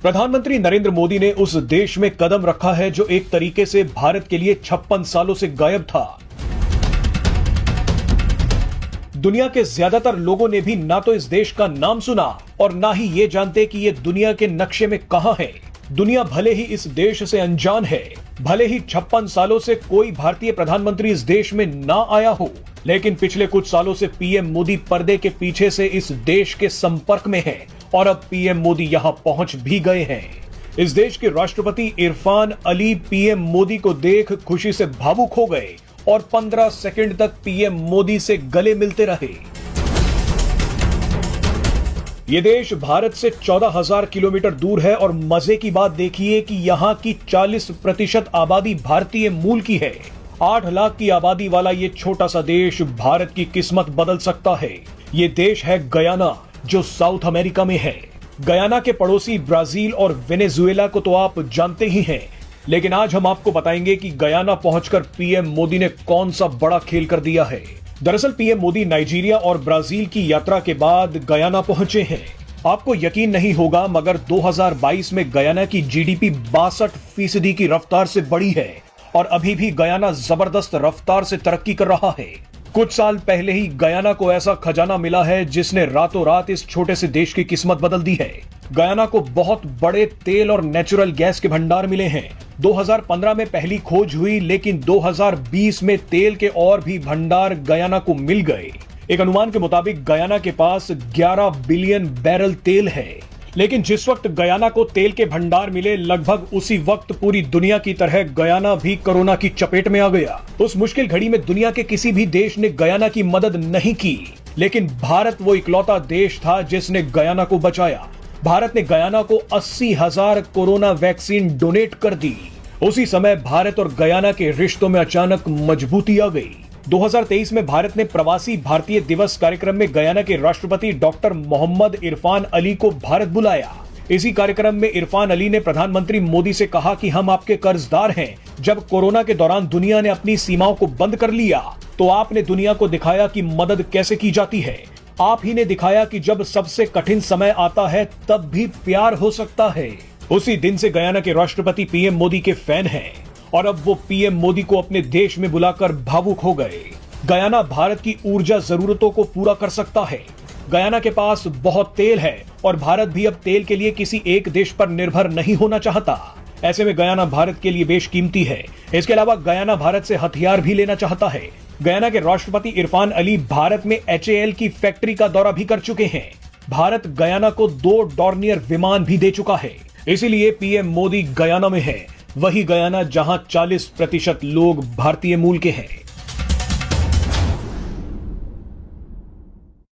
प्रधानमंत्री नरेंद्र मोदी ने उस देश में कदम रखा है जो एक तरीके से भारत के लिए 56 सालों से गायब था। दुनिया के ज्यादातर लोगों ने भी ना तो इस देश का नाम सुना और ना ही ये जानते कि ये दुनिया के नक्शे में कहां है। दुनिया भले ही इस देश से अनजान है, भले ही 56 सालों से कोई भारतीय प्रधानमंत्री इस देश में ना आया हो, लेकिन पिछले कुछ सालों से पीएम मोदी पर्दे के पीछे से इस देश के संपर्क में है और अब पीएम मोदी यहां पहुंच भी गए हैं। इस देश के राष्ट्रपति इरफान अली पीएम मोदी को देख खुशी से भावुक हो गए और 15 सेकंड तक पीएम मोदी से गले मिलते रहे। ये देश भारत से 14,000 किलोमीटर दूर है और मजे की बात देखिए कि यहाँ की 40% आबादी भारतीय मूल की है। 8 लाख की आबादी वाला ये छोटा सा देश भारत की किस्मत बदल सकता है। ये देश है गयाना, जो साउथ अमेरिका में है। गयाना के पड़ोसी ब्राजील और वेनेजुएला को तो आप जानते ही हैं, लेकिन आज हम आपको बताएंगे कि गयाना पहुंचकर पीएम मोदी ने कौन सा बड़ा खेल कर दिया है। दरअसल पीएम मोदी नाइजीरिया और ब्राजील की यात्रा के बाद गयाना पहुंचे हैं। आपको यकीन नहीं होगा, मगर 2022 में गयाना की जीडीपी 62% की रफ्तार से बढ़ी है और अभी भी गयाना जबरदस्त रफ्तार से तरक्की कर रहा है। कुछ साल पहले ही गयाना को ऐसा खजाना मिला है जिसने रातों रात इस छोटे से देश की किस्मत बदल दी है। गयाना को बहुत बड़े तेल और नेचुरल गैस के भंडार मिले हैं। 2015 में पहली खोज हुई, लेकिन 2020 में तेल के और भी भंडार गयाना को मिल गए। एक अनुमान के मुताबिक गयाना के पास 11 बिलियन बैरल तेल है। लेकिन जिस वक्त गयाना को तेल के भंडार मिले, लगभग उसी वक्त पूरी दुनिया की तरह गयाना भी कोरोना की चपेट में आ गया। उस मुश्किल घड़ी में दुनिया के किसी भी देश ने गयाना की मदद नहीं की, लेकिन भारत वो इकलौता देश था जिसने गयाना को बचाया। भारत ने गयाना को 80,000 कोरोना वैक्सीन डोनेट कर दी। उसी समय भारत और गयाना के रिश्तों में अचानक मजबूती आ गई। 2023 में भारत ने प्रवासी भारतीय दिवस कार्यक्रम में गयाना के राष्ट्रपति डॉक्टर मोहम्मद इरफान अली को भारत बुलाया। इसी कार्यक्रम में इरफान अली ने प्रधानमंत्री मोदी से कहा कि हम आपके कर्जदार हैं। जब कोरोना के दौरान दुनिया ने अपनी सीमाओं को बंद कर लिया, तो आपने दुनिया को दिखाया कि मदद कैसे की जाती है। आप ही ने दिखाया कि जब सबसे कठिन समय आता है तब भी प्यार हो सकता है। उसी दिन से गयाना के राष्ट्रपति पीएम मोदी के फैन हैं और अब वो पीएम मोदी को अपने देश में बुलाकर भावुक हो गए। गयाना भारत की ऊर्जा जरूरतों को पूरा कर सकता है। गयाना के पास बहुत तेल है और भारत भी अब तेल के लिए किसी एक देश पर निर्भर नहीं होना चाहता। ऐसे में गयाना भारत के लिए बेशकीमती है। इसके अलावा गयाना भारत से हथियार भी लेना चाहता है। गयाना के राष्ट्रपति इरफान अली भारत में HAL की फैक्ट्री का दौरा भी कर चुके हैं। भारत गयाना को 2 डॉर्नियर विमान भी दे चुका है। इसीलिए पीएम मोदी गयाना में है, वही गयाना जहां 40% लोग भारतीय मूल के हैं।